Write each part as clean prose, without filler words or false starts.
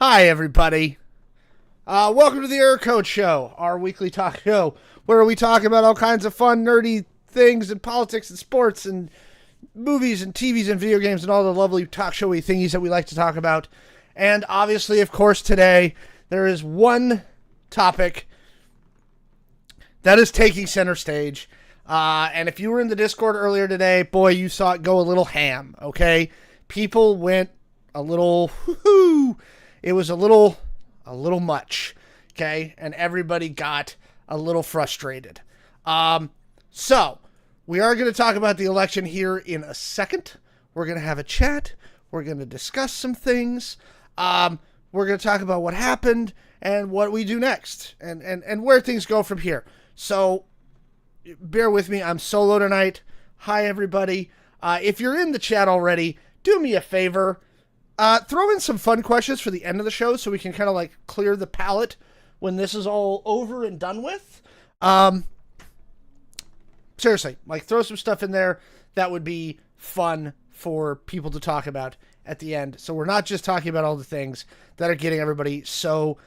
Hi, everybody. Welcome to the Air Code Show, our weekly talk show, where we talk about all kinds of fun, nerdy things and politics and sports and movies and TVs and video games and all the lovely talk showy thingies that we like to talk about. And obviously, of course, today there is one topic that is taking center stage. And if you were in the Discord earlier today, boy, you saw it go a little ham, okay? People went a little, it was a little much, okay? And everybody got a little frustrated. So we are going to talk about the election here in a second. We're going to have a chat. We're going to discuss some things. We're going to talk about what happened and what we do next and where things go from here. So bear with me. I'm solo tonight. Hi, everybody. If you're in the chat already, do me a favor. Throw in some fun questions for the end of the show so we can kind of like clear the palate when this is all over and done with. Seriously, like throw some stuff in there that would be fun for people to talk about at the end. So we're not just talking about all the things that are getting everybody so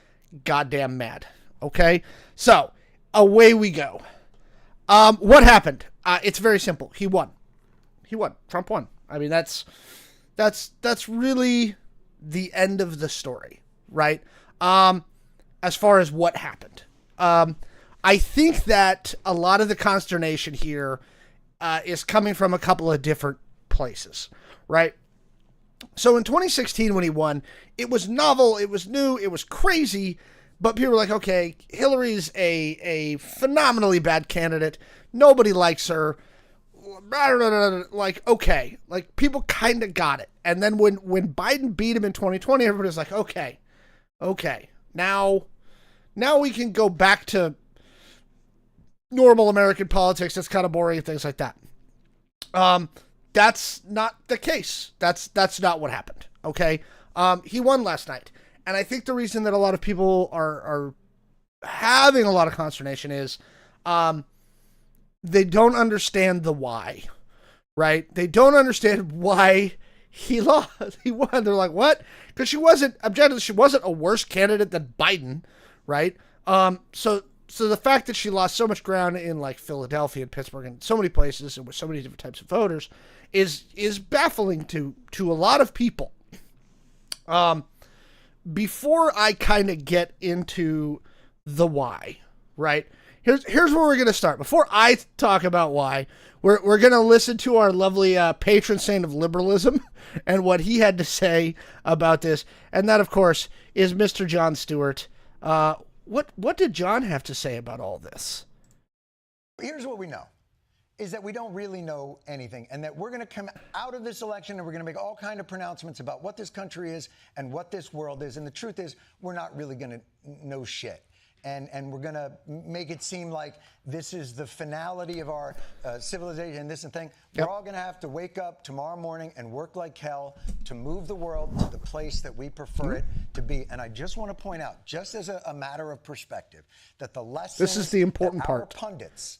goddamn mad. Okay? So away we go. What happened? It's very simple. He won. Trump won. I mean, that's really the end of the story, right? As far as what happened. I think that a lot of the consternation here is coming from a couple of different places, right? So in 2016 when he won, it was novel, it was new, it was crazy, but people were like, okay, Hillary's a phenomenally bad candidate. Nobody likes her. Like, okay. Like, people kind of got it. And then when Biden beat him in 2020, everybody's like, okay. Now we can go back to normal American politics. That's kind of boring and things like that. That's not the case. That's not what happened. Okay. He won last night. And I think the reason that a lot of people are having a lot of consternation is, they don't understand the why, right? They don't understand why he lost. He won. They're like, what? Because she wasn't a worse candidate than Biden, right? So the fact that she lost so much ground in like Philadelphia and Pittsburgh and so many places and with so many different types of voters is baffling to a lot of people. Before I kind of get into the why, right? Here's where we're going to start. Before I talk about why, we're going to listen to our lovely patron saint of liberalism and what he had to say about this. And that, of course, is Mr. Jon Stewart. What did John have to say about all this? Here's what we know, is that we don't really know anything, and that we're going to come out of this election and we're going to make all kinds of pronouncements about what this country is and what this world is. And the truth is, we're not really going to know shit. And we're going to make it seem like this is the finality of our civilization and this and thing. Yep. We're all going to have to wake up tomorrow morning and work like hell to move the world to the place that we prefer it to be. And I just want to point out, just as a matter of perspective, that the lessons This is the important that our part. pundits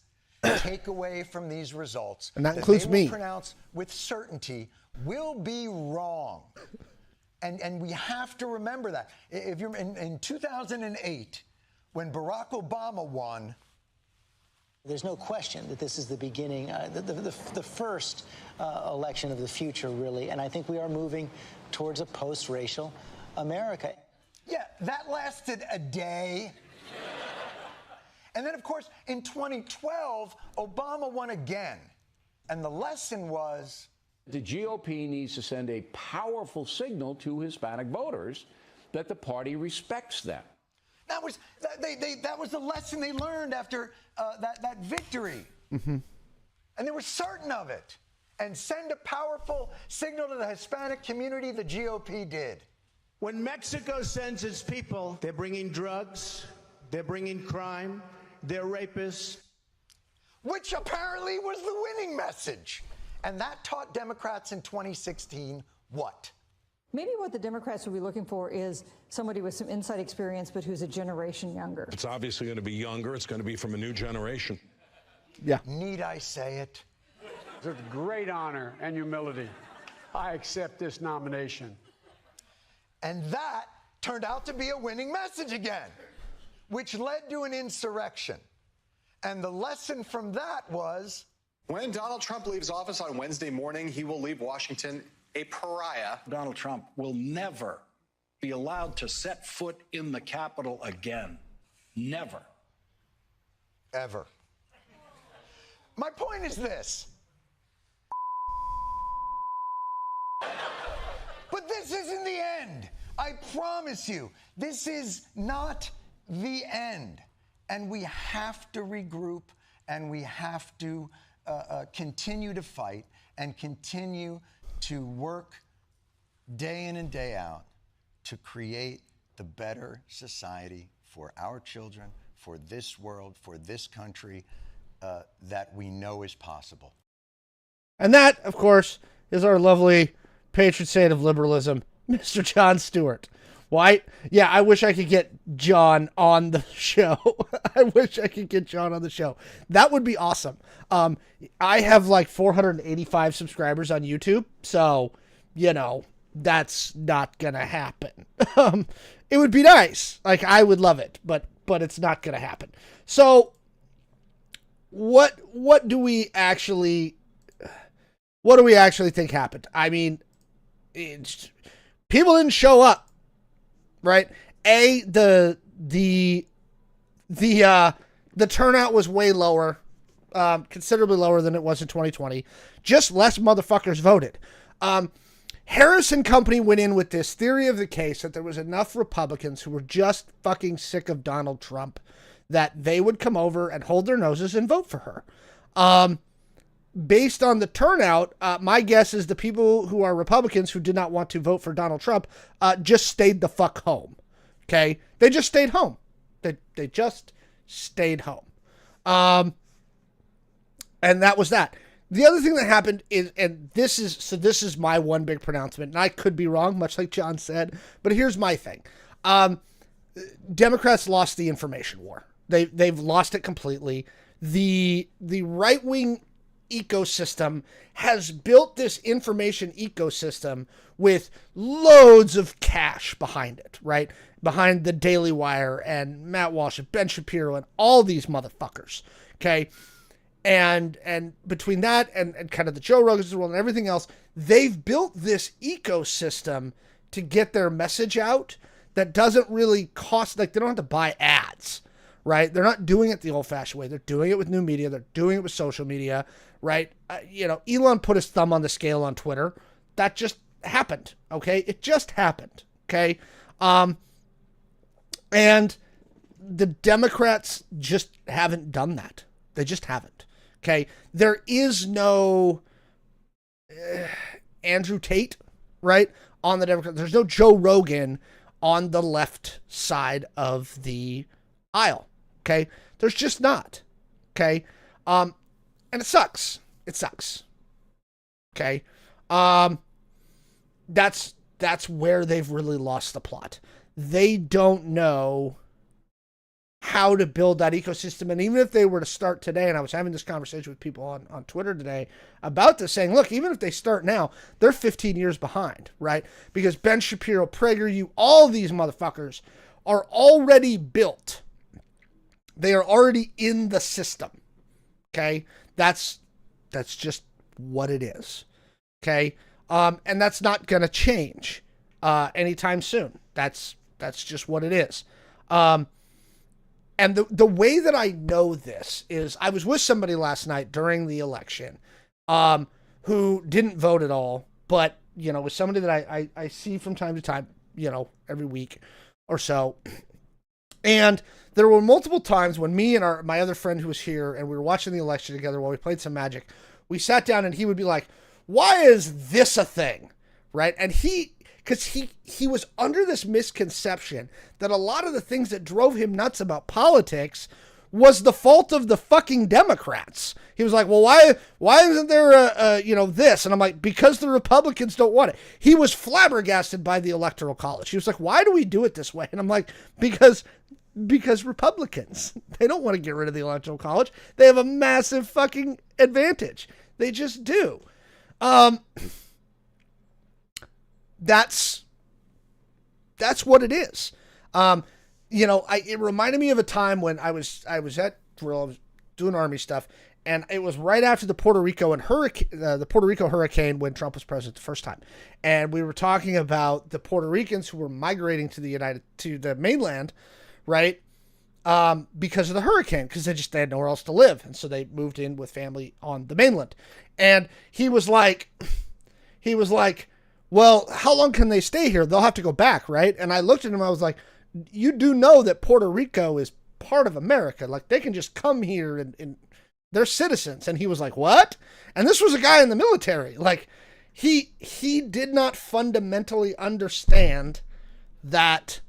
take away from these results, and that includes they me, will pronounce with certainty, will be wrong. And we have to remember that. If you're in 2008, when Barack Obama won, there's no question that this is the beginning, the first election of the future, really. And I think we are moving towards a post-racial America. Yeah, that lasted a day. And then, of course, in 2012, Obama won again. And the lesson was, the GOP needs to send a powerful signal to Hispanic voters that the party respects them. that was the lesson they learned after that victory. Mm-hmm. And they were certain of it. And send a powerful signal to the Hispanic community, the GOP did. When Mexico sends its people, they're bringing drugs, they're bringing crime, they're rapists. Which apparently was the winning message. And that taught Democrats in 2016 what? Maybe what the Democrats will be looking for is somebody with some inside experience, but who's a generation younger. It's obviously going to be younger. It's going to be from a new generation. Yeah. Need I say it? It's a great honor and humility. I accept this nomination. And that turned out to be a winning message again, which led to an insurrection. And the lesson from that was, when Donald Trump leaves office on Wednesday morning, he will leave Washington a pariah. Donald Trump will never be allowed to set foot in the Capitol again. Never. Ever. My point is this. But this isn't the end. I promise you, this is not the end. And we have to regroup, and we have to continue to fight and continue to work day in and day out to create the better society for our children, for this world, for this country that we know is possible. And that, of course, is our lovely patron saint of liberalism, Mr. Jon Stewart. Why? Yeah, I wish I could get John on the show. I wish I could get John on the show. That would be awesome. I have like 485 subscribers on YouTube, so, you know, that's not going to happen. It would be nice. Like, I would love it, but it's not going to happen. So, what do we actually think happened? I mean, people didn't show up, right? The turnout was way lower, considerably lower than it was in 2020. Just less motherfuckers voted. Harris and company went in with this theory of the case that there was enough Republicans who were just fucking sick of Donald Trump that they would come over and hold their noses and vote for her. Based on the turnout, my guess is the people who are Republicans who did not want to vote for Donald Trump just stayed the fuck home. Okay? They just stayed home. They just stayed home. And that was that. The other thing that happened is, and this is my one big pronouncement, and I could be wrong, much like John said, but here's my thing. Democrats lost the information war. They've lost it completely. The right-wing ecosystem has built this information ecosystem with loads of cash behind it, right? Behind the Daily Wire and Matt Walsh and Ben Shapiro and all these motherfuckers, okay? And between that and kind of the Joe Rogans of the world and everything else, they've built this ecosystem to get their message out that doesn't really cost, like they don't have to buy ads, right? They're not doing it the old-fashioned way. They're doing it with new media. They're doing it with social media, right? Elon put his thumb on the scale on Twitter. That just happened, okay? It just happened, okay? And the Democrats just haven't done that. They just haven't, okay? There is no Andrew Tate, right, on the Democrats. There's no Joe Rogan on the left side of the aisle, okay? There's just not, okay? And it sucks. It sucks, okay? That's where they've really lost the plot. They don't know how to build that ecosystem. And even if they were to start today, and I was having this conversation with people on Twitter today about this, saying, look, even if they start now, they're 15 years behind, right? Because Ben Shapiro, PragerU, all these motherfuckers are already built. They are already in the system, okay? That's just what it is, okay? And that's not going to change anytime soon. That's just what it is. And the way that I know this is I was with somebody last night during the election who didn't vote at all, but, was somebody that I see from time to time, every week or so. And there were multiple times when me and my other friend who was here and we were watching the election together while we played some Magic, we sat down and he would be like, why is this a thing? Right? And because he was under this misconception that a lot of the things that drove him nuts about politics was the fault of the fucking Democrats. He was like, well, why isn't there this? And I'm like, because the Republicans don't want it. He was flabbergasted by the Electoral College. He was like, why do we do it this way? And I'm like, because Republicans, they don't want to get rid of the Electoral College. They have a massive fucking advantage. They just do. That's that's what it is. It reminded me of a time when I was at drill, I was doing Army stuff, and it was right after the Puerto Rico hurricane when Trump was president the first time, and we were talking about the Puerto Ricans who were migrating to the mainland, right? Because of the hurricane, because they had nowhere else to live, and so they moved in with family on the mainland. And he was like, well, how long can they stay here? They'll have to go back, right? And I looked at him, I was like, you do know that Puerto Rico is part of America. Like, they can just come here and they're citizens. And he was like, what? And this was a guy in the military. Like, he did not fundamentally understand that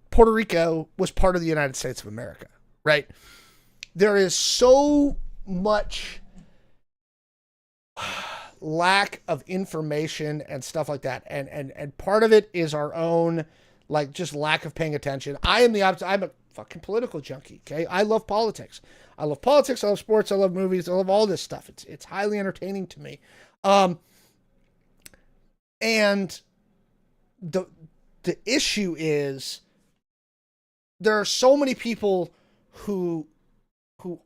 Puerto Rico was part of the United States of America, right? There is so much lack of information and stuff like that. And part of it is our own, like, just lack of paying attention. I am the opposite. I'm a fucking political junkie. Okay. I love politics. I love sports. I love movies. I love all this stuff. It's highly entertaining to me. And the issue is there are so many people who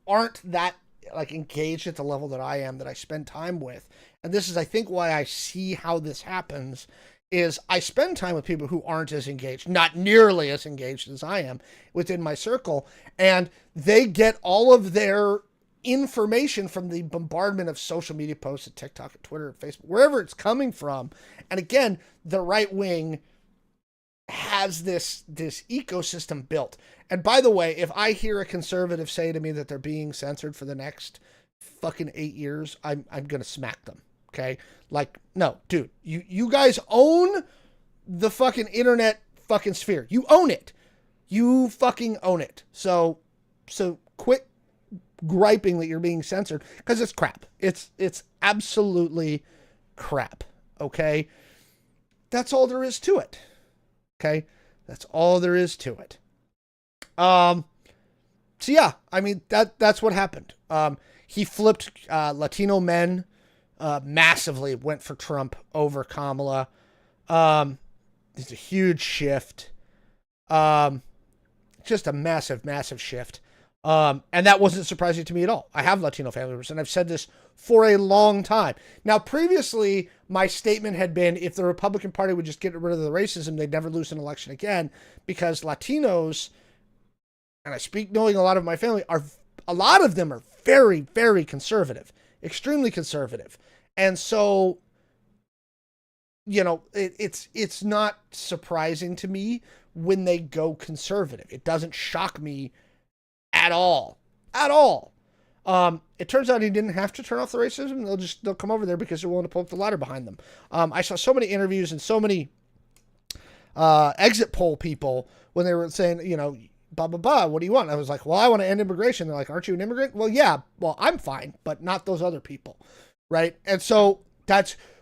aren't that, like, engaged at the level that I am, that I spend time with. And this is, I think, why I see how this happens, is I spend time with people who aren't as engaged, not nearly as engaged as I am within my circle. And they get all of their information from the bombardment of social media posts at TikTok, and Twitter, and Facebook, wherever it's coming from. And again, the right wing has this ecosystem built. And by the way, if I hear a conservative say to me that they're being censored for the next fucking 8 years, I'm going to smack them. Okay. Like, no, dude, you guys own the fucking internet fucking sphere. You own it. You fucking own it. So quit griping that you're being censored, because it's crap. It's absolutely crap. Okay. That's all there is to it. Okay. That's all there is to it. So yeah, I mean, that's what happened. He flipped, Latino men, massively went for Trump over Kamala. It's a huge shift. Just a massive, massive shift. And that wasn't surprising to me at all. I have Latino family members, and I've said this for a long time. Now, previously, my statement had been, if the Republican Party would just get rid of the racism, they'd never lose an election again, because Latinos, and I speak knowing a lot of my family, a lot of them are very, very conservative, extremely conservative. And so, it's not surprising to me when they go conservative. It doesn't shock me at all. At all. It turns out he didn't have to turn off the racism. They'll come over there because they're willing to pull up the ladder behind them. I saw so many interviews and so many exit poll people when they were saying, blah, blah, blah, what do you want? I was like, well, I want to end immigration. They're like, aren't you an immigrant? Well, yeah, well, I'm fine, but not those other people. Right. And so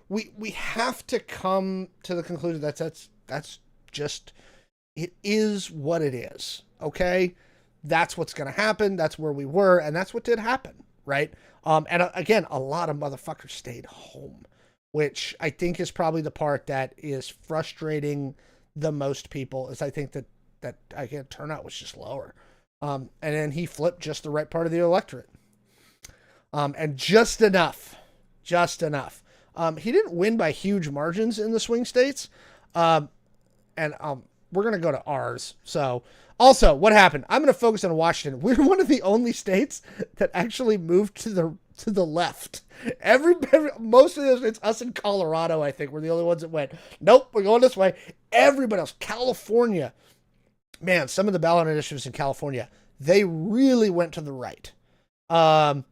we have to come to the conclusion that that's just, it is what it is. Okay. That's what's going to happen. That's where we were. And that's what did happen. Right. And again, a lot of motherfuckers stayed home, which I think is probably the part that is frustrating the most people, is I think that again, turnout was just lower. And then he flipped just the right part of the electorate. And just enough. He didn't win by huge margins in the swing states. And we're going to go to ours. So also, what happened? I'm going to focus on Washington. We're one of the only states that actually moved to the left. Most of those, it's us in Colorado, I think, we're the only ones that went, nope, we're going this way. Everybody else, California, man, some of the ballot initiatives in California, they really went to the right. But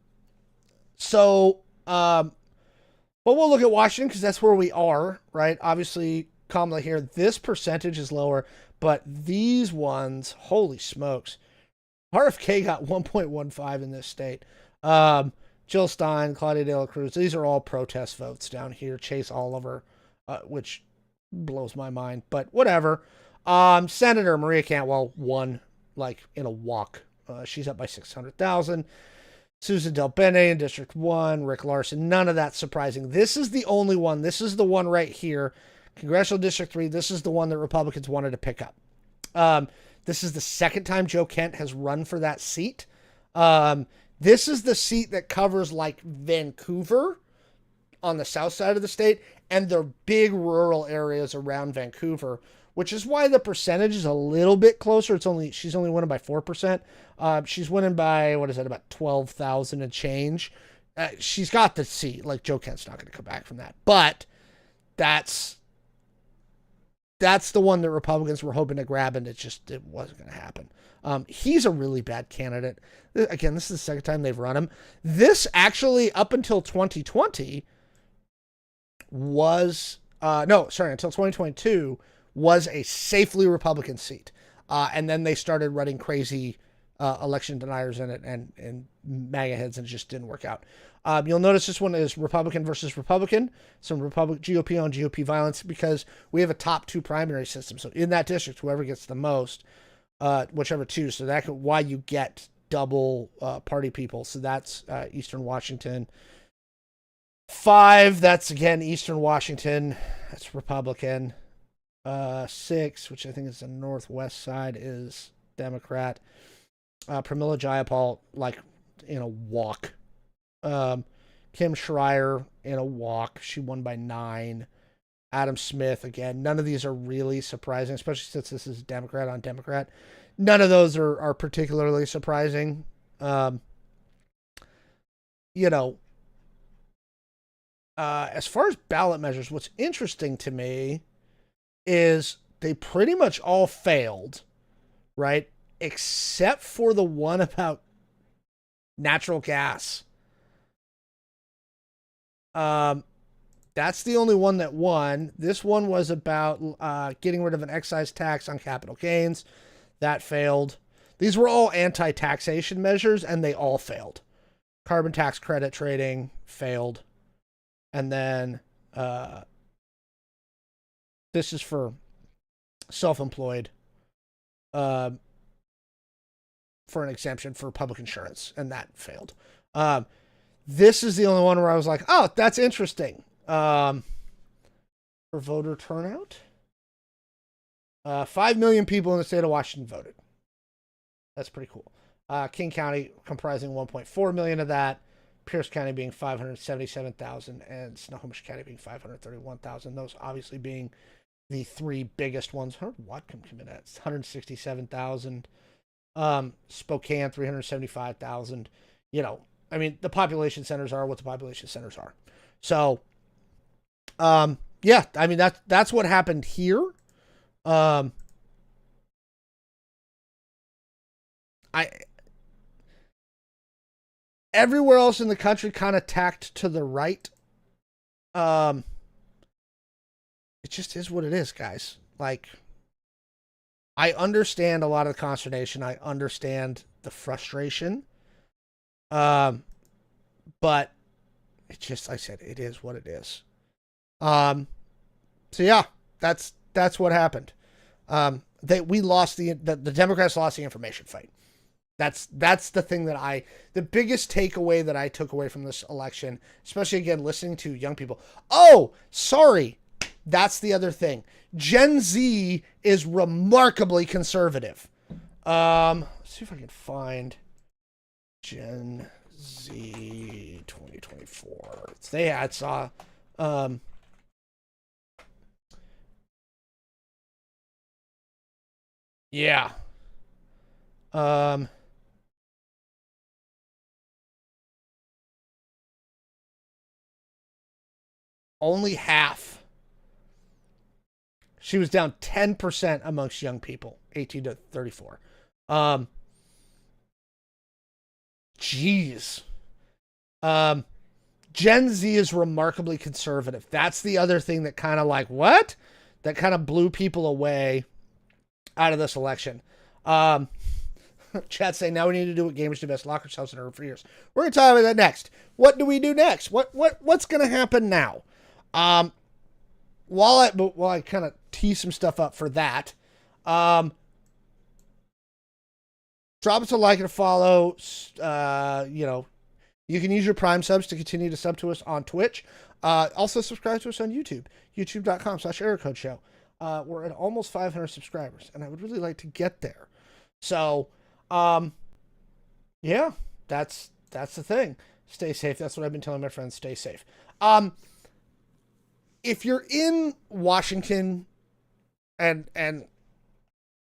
we'll look at Washington because that's where we are, right? Obviously, Kamala here, this percentage is lower, but these ones, holy smokes. RFK got 1.15 in this state. Jill Stein, Claudia De La Cruz, these are all protest votes down here. Chase Oliver, which blows my mind, but whatever. Senator Maria Cantwell won, like, in a walk. She's up by 600,000. Susan Del Bene in District 1, Rick Larson, none of that surprising. This is the only one. This is the one right here. Congressional District 3, this is the one that Republicans wanted to pick up. This is the second time Joe Kent has run for that seat. This is the seat that covers like Vancouver on the south side of the state and the big rural areas around Vancouver, which is why the percentage is a little bit closer. She's only winning by 4%. She's winning by, about 12,000 and change. She's got the seat. Like, Joe Kent's not going to come back from that. But that's the one that Republicans were hoping to grab, and it wasn't going to happen. He's a really bad candidate. Again, this is the second time they've run him. This actually, up until 2020, until 2022, was a safely Republican seat. And then they started running crazy election deniers in it and MAGA heads, and it just didn't work out. You'll notice this one is Republican versus Republican, some GOP on GOP violence, because we have a top two primary system. So in that district, whoever gets the most, whichever two. So that's why you get double party people. So that's Eastern Washington. 5, that's again Eastern Washington. That's Republican. 6, which I think is the northwest side, is Democrat. Pramila Jayapal, like, in a walk. Kim Schreier in a walk. She won by 9. Adam Smith, again, none of these are really surprising, especially since this is Democrat on Democrat. None of those are particularly surprising. As far as ballot measures, what's interesting to me is they pretty much all failed, right? Except for the one about natural gas. That's the only one that won. This one was about getting rid of an excise tax on capital gains. That failed. These were all anti-taxation measures, and they all failed. Carbon tax credit trading failed. And then this is for self-employed, for an exemption for public insurance, and that failed. This is the only one where I was like, oh, that's interesting. For voter turnout, 5 million people in the state of Washington voted. That's pretty cool. King County comprising 1.4 million of that. Pierce County being 577,000, and Snohomish County being 531,000. Those obviously being the three biggest ones. How did Whatcom come in at? It's 167,000. Spokane, 375,000. The population centers are what the population centers are. So, that's what happened here. Everywhere else in the country kind of tacked to the right. It just is what it is, guys. Like, I understand a lot of the consternation. I understand the frustration. But it just, I said, it is what it is. So yeah, that's what happened. We lost the Democrats lost the information fight. That's the thing that the biggest takeaway that I took away from this election, especially again, listening to young people. Oh, sorry. That's the other thing. Gen Z is remarkably conservative. Let's see if I can find Gen Z 2024. Yeah. Only half. She was down 10% amongst young people, 18 to 34. Jeez. Gen Z is remarkably conservative. That's the other thing that kind of like, what? That kind of blew people away out of this election. Chat saying, now we need to do what gamers do best, lock ourselves in our for years. We're going to talk about that next. What do we do next? What's going to happen now? While I kind of tee some stuff up for that, drop us a like and a follow. You can use your Prime subs to continue to sub to us on Twitch. Also subscribe to us on YouTube, youtube.com/errorcodeshow. We're at almost 500 subscribers, and I would really like to get there. So, yeah, that's the thing. Stay safe. That's what I've been telling my friends. Stay safe. If you're in Washington and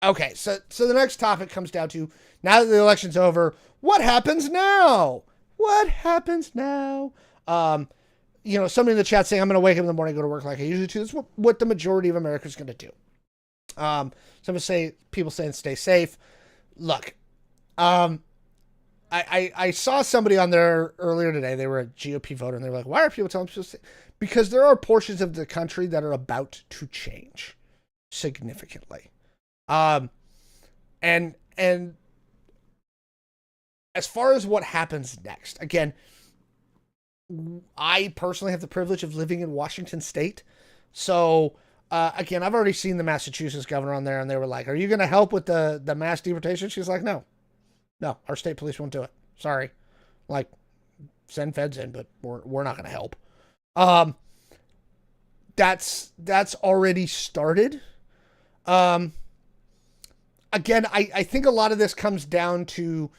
okay, so the next topic comes down to, now that the election's over, what happens now? What happens now? Somebody in the chat saying, I'm going to wake up in the morning and go to work like I usually do. That's what the majority of America is going to do. People saying stay safe. Look, I saw somebody on there earlier today. They were a GOP voter, and they were like, why are people telling people to stay? Because there are portions of the country that are about to change significantly. And as far as what happens next, again, I personally have the privilege of living in Washington State. So, again, I've already seen the Massachusetts governor on there, and they were like, are you going to help with the mass deportation? She's like, no, our state police won't do it. Sorry. Like, send feds in, but we're not going to help. That's already started. Again, I think a lot of this comes down to,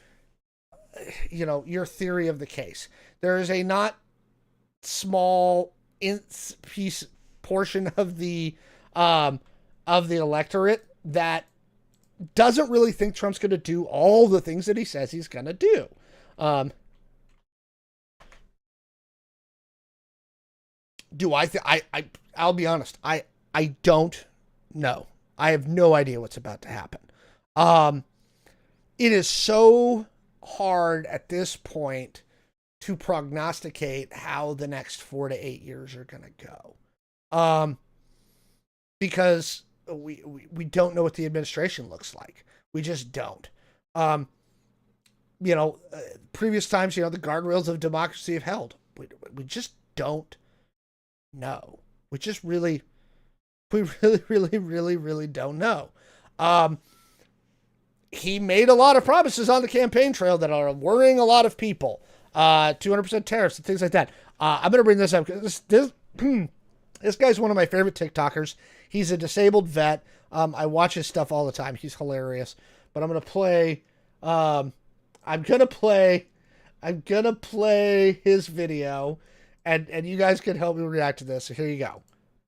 your theory of the case. There is a not small portion of the electorate that doesn't really think Trump's going to do all the things that he says he's going to do. Do I think I'll be honest. I don't know. I have no idea what's about to happen. It is so hard at this point to prognosticate how the next 4 to 8 years are going to go. Because we don't know what the administration looks like. We just don't. Previous times, the guardrails of democracy have held. We just don't know. We really, really don't know. He made a lot of promises on the campaign trail that are worrying a lot of people. 200% tariffs and things like that. I'm going to bring this up because this guy's one of my favorite TikTokers. He's a disabled vet. I watch his stuff all the time. He's hilarious. But I'm going to play, I'm going to play his video and you guys can help me react to this. So here you go.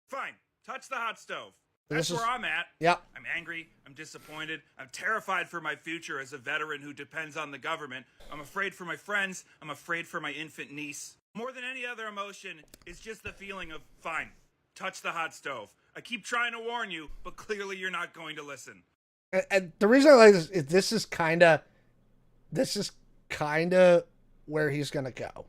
Fine. Touch the hot stove. That's where I'm at. Yep. I'm angry. I'm disappointed. I'm terrified for my future as a veteran who depends on the government. I'm afraid for my friends. I'm afraid for my infant niece. More than any other emotion is just the feeling of, fine, touch the hot stove. I keep trying to warn you, but clearly you're not going to listen. And the reason I like this is this is kind of where he's going to go.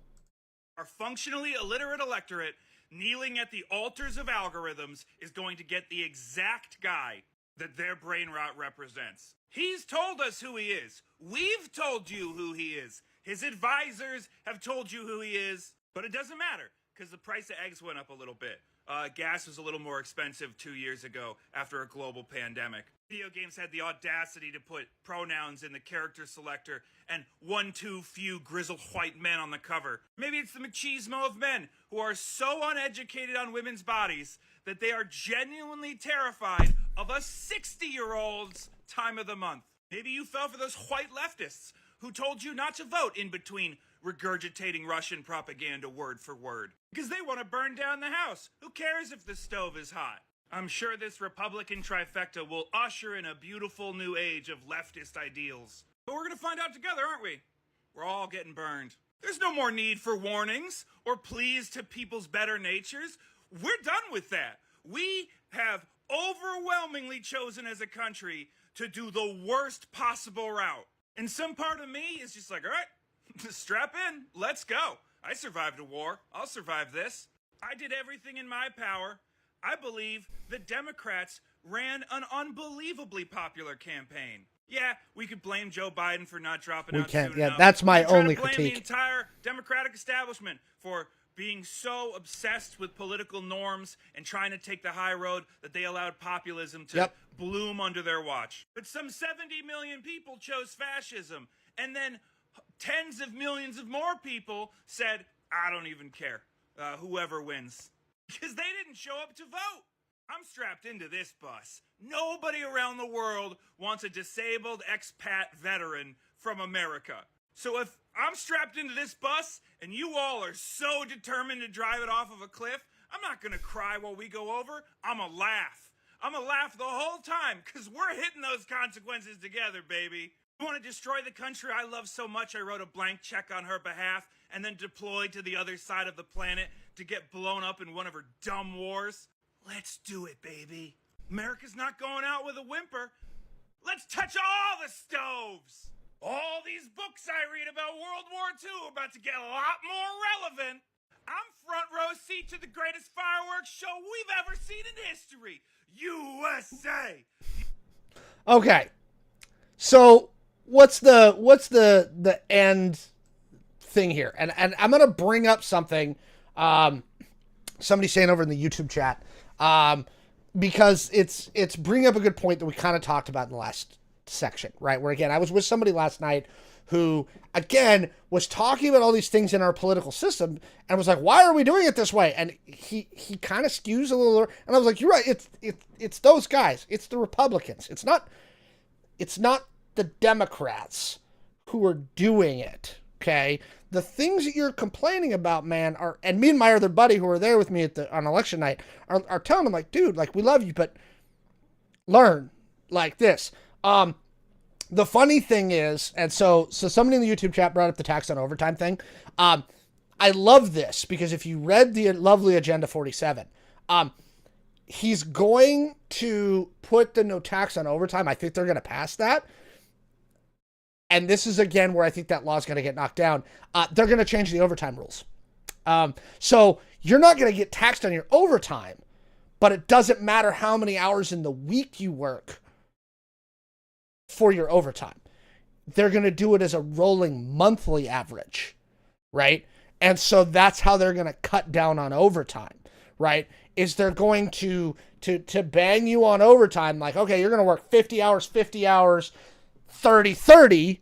Our functionally illiterate electorate kneeling at the altars of algorithms is going to get the exact guy that their brain rot represents. He's told us who he is. We've told you who he is. His advisors have told you who he is. But it doesn't matter because the price of eggs went up a little bit. Gas was a little more expensive 2 years ago after a global pandemic. Video games had the audacity to put pronouns in the character selector and one too few grizzled white men on the cover. Maybe it's the machismo of men who are so uneducated on women's bodies that they are genuinely terrified of a 60-year-old's time of the month. Maybe you fell for those white leftists who told you not to vote in between regurgitating Russian propaganda word for word. Because they want to burn down the house. Who cares if the stove is hot? I'm sure this Republican trifecta will usher in a beautiful new age of leftist ideals. But we're going to find out together, aren't we? We're all getting burned. There's no more need for warnings or pleas to people's better natures. We're done with that. We have overwhelmingly chosen as a country to do the worst possible route. And some part of me is just like, all right, strap in, let's go. I survived a war. I'll survive this. I did everything in my power. I believe the Democrats ran an unbelievably popular campaign. Yeah, we could blame Joe Biden for not dropping out soon enough. That's my only blame critique. The entire Democratic establishment for being so obsessed with political norms and trying to take the high road that they allowed populism to bloom under their watch. But some 70 million people chose fascism, and then tens of millions of more people said, I don't even care, whoever wins. Because they didn't show up to vote. I'm strapped into this bus. Nobody around the world wants a disabled expat veteran from America. So if I'm strapped into this bus and you all are so determined to drive it off of a cliff, I'm not going to cry while we go over. I'm going to laugh. I'm going to laugh the whole time because we're hitting those consequences together, baby. You want to destroy the country I love so much I wrote a blank check on her behalf and then deployed to the other side of the planet to get blown up in one of her dumb wars? Let's do it, baby. America's not going out with a whimper. Let's touch all the stoves. All these books I read about World War II are about to get a lot more relevant. I'm front row seat to the greatest fireworks show we've ever seen in history. USA. Okay. So what's the end thing here? And I'm going to bring up something somebody's saying over in the YouTube chat. Because it's bringing up a good point that we kind of talked about in the last section, right? Where again, I was with somebody last night who again was talking about all these things in our political system and was like, why are we doing it this way? And he kind of skews a little, and I was like, you're right. It's those guys. It's the Republicans. It's not the Democrats who are doing it. Okay. The things that you're complaining about, man, are, and me and my other buddy who were there with me on election night are telling him, like, dude, like, we love you, but learn like this. The funny thing is, and so somebody in the YouTube chat brought up the tax on overtime thing. I love this because if you read the lovely Agenda 47, he's going to put the no tax on overtime. I think they're going to pass that. And this is, again, where I think that law is going to get knocked down. They're going to change the overtime rules. So you're not going to get taxed on your overtime, but it doesn't matter how many hours in the week you work for your overtime. They're going to do it as a rolling monthly average, right? And so that's how they're going to cut down on overtime, right? Is they're going to bang you on overtime, like, okay, you're going to work 50 hours, 30,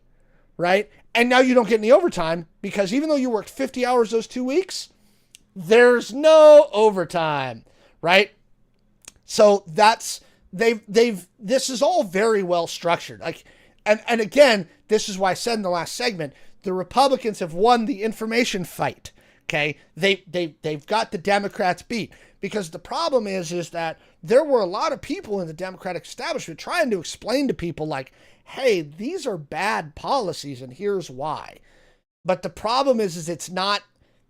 right? And now you don't get any overtime because even though you worked 50 hours those 2 weeks, there's no overtime, right? So that's, this is all very well structured. Like, and again, this is why I said in the last segment, the Republicans have won the information fight. Okay. They've got the Democrats beat because the problem is that there were a lot of people in the Democratic establishment trying to explain to people like, hey, these are bad policies and here's why. But the problem is it's not,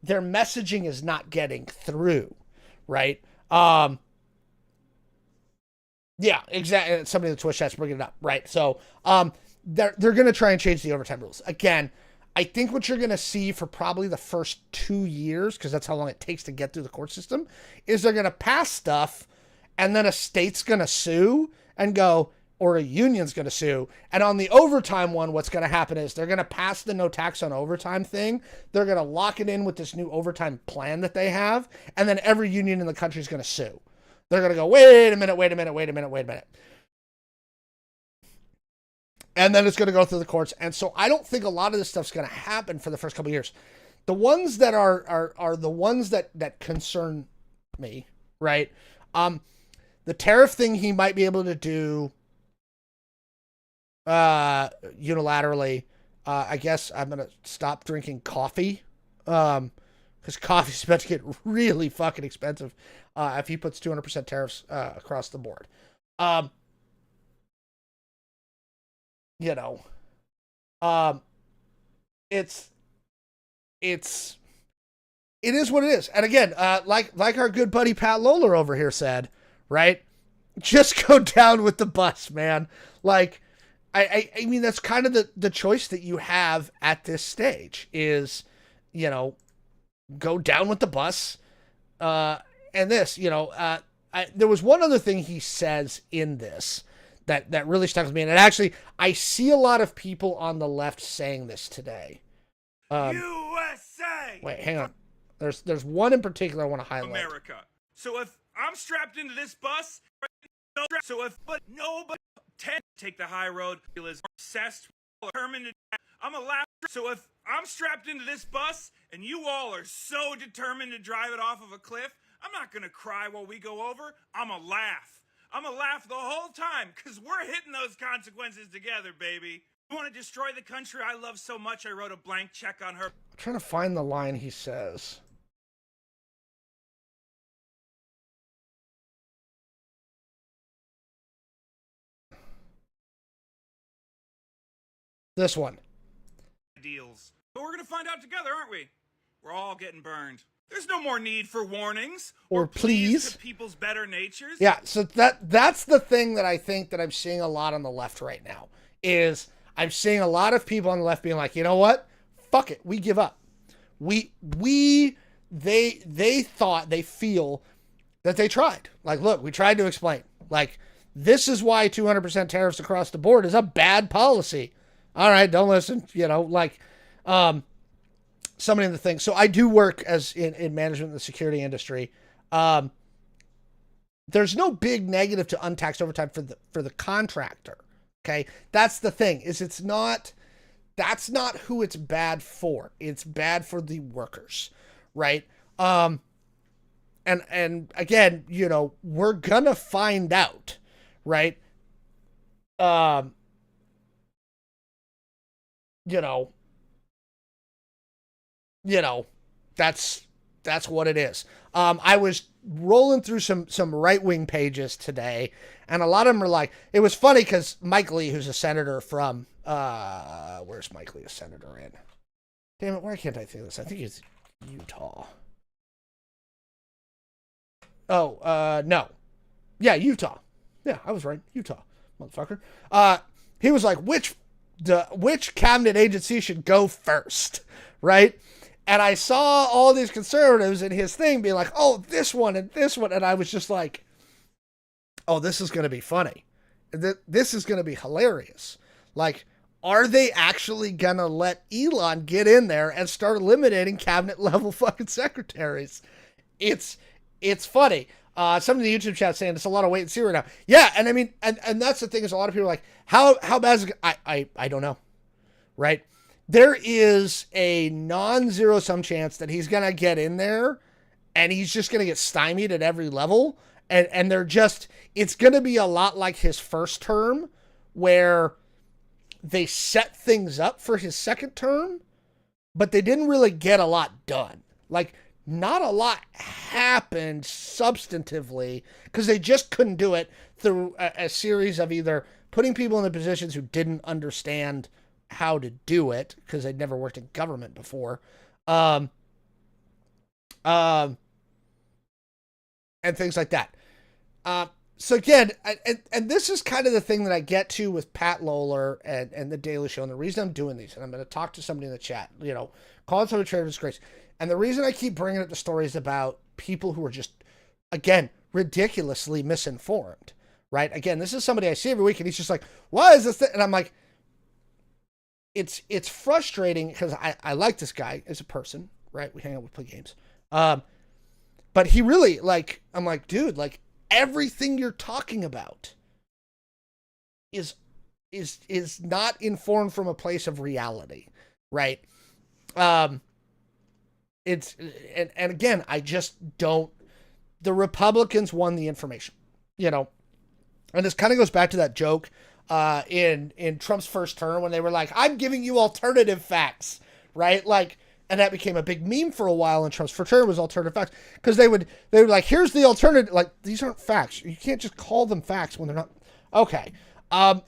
their messaging is not getting through, right? Yeah, exactly. Somebody in the Twitch chat's bringing it up, right? So they're going to try and change the overtime rules. Again, I think what you're going to see for probably the first 2 years, because that's how long it takes to get through the court system, is they're going to pass stuff and then a state's going to sue and go, or a union's going to sue. And on the overtime one, what's going to happen is they're going to pass the no tax on overtime thing. They're going to lock it in with this new overtime plan that they have. And then every union in the country is going to sue. They're going to go, wait a minute. And then it's going to go through the courts. And so I don't think a lot of this stuff's going to happen for the first couple of years. The ones that are the ones that concern me, right? The tariff thing he might be able to do unilaterally. I guess I'm going to stop drinking coffee. Because coffee's about to get really fucking expensive if he puts 200% tariffs across the board. It is what it is. And again, like our good buddy Pat Lawler over here said, right? Just go down with the bus, man. Like, I mean, that's kind of the choice that you have at this stage is, go down with the bus. And this, there was one other thing he says in this that really stuck with me. And actually, I see a lot of people on the left saying this today. USA! Wait, hang on. There's one in particular I want to highlight. America. So if I'm strapped into this bus, but nobody take the high road is obsessed with permanent. I'm a laugh. So if I'm strapped into this bus, and you all are so determined to drive it off of a cliff, I'm not gonna cry while we go over. I'm gonna laugh. I'm gonna laugh the whole time, because we're hitting those consequences together, baby. You want to destroy the country I love so much, I wrote a blank check on her. I'm trying to find the line he says. This one. Deals. But we're gonna find out together, aren't we? We're all getting burned. There's no more need for warnings or pleas to people's better natures. Yeah, so that's the thing that I think that I'm seeing a lot on the left right now is I'm seeing a lot of people on the left being like, you know what? Fuck it, we give up. They feel that they tried. Like, look, we tried to explain. Like, this is why 200% tariffs across the board is a bad policy. All right, don't listen. You know, like, so many of the things. So I do work as in management in the security industry. There's no big negative to untaxed overtime for the contractor. Okay, that's the thing. That's not who it's bad for. It's bad for the workers, right? And again, you know, we're gonna find out, right? You know, that's what it is. I was rolling through some right-wing pages today, and a lot of them are like, it was funny because Mike Lee, who's a senator from, where's Mike Lee a senator in? Damn it, why can't I think of this? I think it's Utah. Oh, no. Yeah, Utah. Yeah, I was right. Utah, motherfucker. He was like, which cabinet agency should go first, right? And I saw all these conservatives in his thing being like, oh, this one and this one. And I was just like, oh, this is going to be funny. This is going to be hilarious. Like, are they actually going to let Elon get in there and start eliminating cabinet level fucking secretaries? It's funny. Some of the YouTube chat saying it's a lot of wait and see right now. Yeah. And I mean, and that's the thing is a lot of people are like, how bad is it? I don't know. Right. There is a non-zero sum chance that he's going to get in there and he's just going to get stymied at every level. And it's going to be a lot like his first term where they set things up for his second term, but they didn't really get a lot done. Like, not a lot happened substantively because they just couldn't do it through a series of either putting people in the positions who didn't understand how to do it because they'd never worked in government before. And things like that. So again, and this is kind of the thing that I get to with Pat Lawler and the Daily Show. And the reason I'm doing these, and I'm going to talk to somebody in the chat, you know, calling someone a traitor disgrace. And the reason I keep bringing up the stories about people who are just, again, ridiculously misinformed, right? Again, this is somebody I see every week and he's just like, why is this? And I'm like, it's frustrating because I like this guy as a person, right? We hang out, we play games. But he really, like, I'm like, dude, like, everything you're talking about is not informed from a place of reality, right? And again, I just don't. The Republicans won the information, you know, and this kind of goes back to that joke in Trump's first term when they were like, I'm giving you alternative facts, right? Like, and that became a big meme for a while in Trump's first term was alternative facts because they would like, here's the alternative. Like, these aren't facts. You can't just call them facts when they're not. Okay. I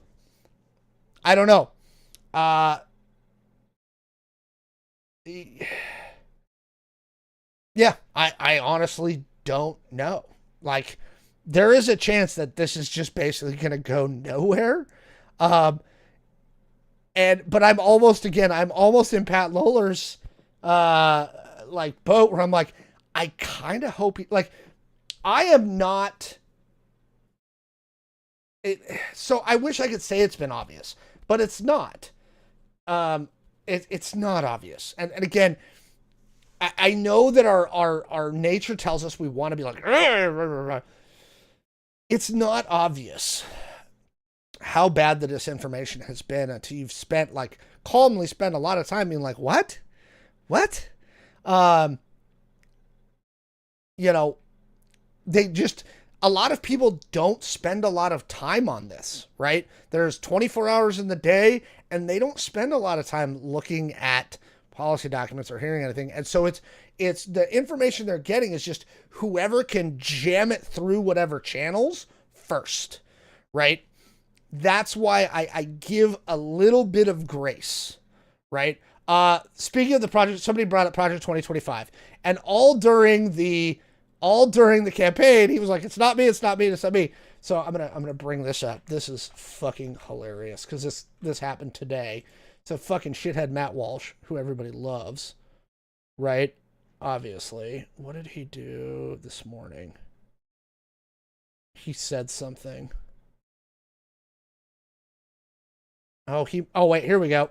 don't know. Yeah, I honestly don't know. Like, there is a chance that this is just basically going to go nowhere. But I'm almost in Pat Lawler's, like, boat where I'm like, I kind of hope I am not. So I wish I could say it's been obvious, but it's not. It's not obvious. And again, I know that our nature tells us we want to be like, it's not obvious how bad the disinformation has been until you've spent calmly spent a lot of time being like, what? A lot of people don't spend a lot of time on this, right? There's 24 hours in the day and they don't spend a lot of time looking at policy documents or hearing anything. And so it's the information they're getting is just whoever can jam it through whatever channels first, right? That's why I give a little bit of grace, right? Speaking of the project, somebody brought up Project 2025, and all during the campaign, he was like, it's not me. So I'm gonna bring this up. This is fucking hilarious because this happened today. So fucking shithead Matt Walsh, who everybody loves, right? Obviously. What did he do this morning? He said something. Oh, wait, here we go.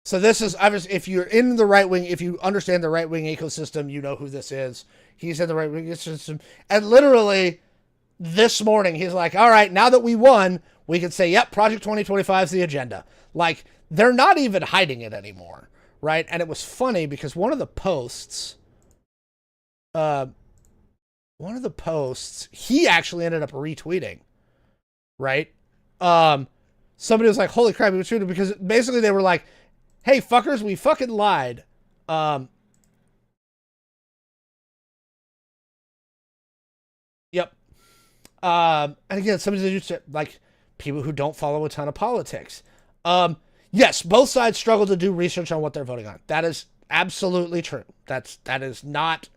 So this is, if you're in the right wing, if you understand the right wing ecosystem, you know who this is. He's in the right wing ecosystem. And literally this morning, he's like, all right, now that we won, we can say, yep, Project 2025 is the agenda. Like, they're not even hiding it anymore, right? And it was funny because one of the posts, he actually ended up retweeting, right? Somebody was like, holy crap, he retweeted, because basically they were like, hey, fuckers, we fucking lied. Yep. And again, somebody used to, like, people who don't follow a ton of politics. Yes, both sides struggle to do research on what they're voting on. That is absolutely true. That is not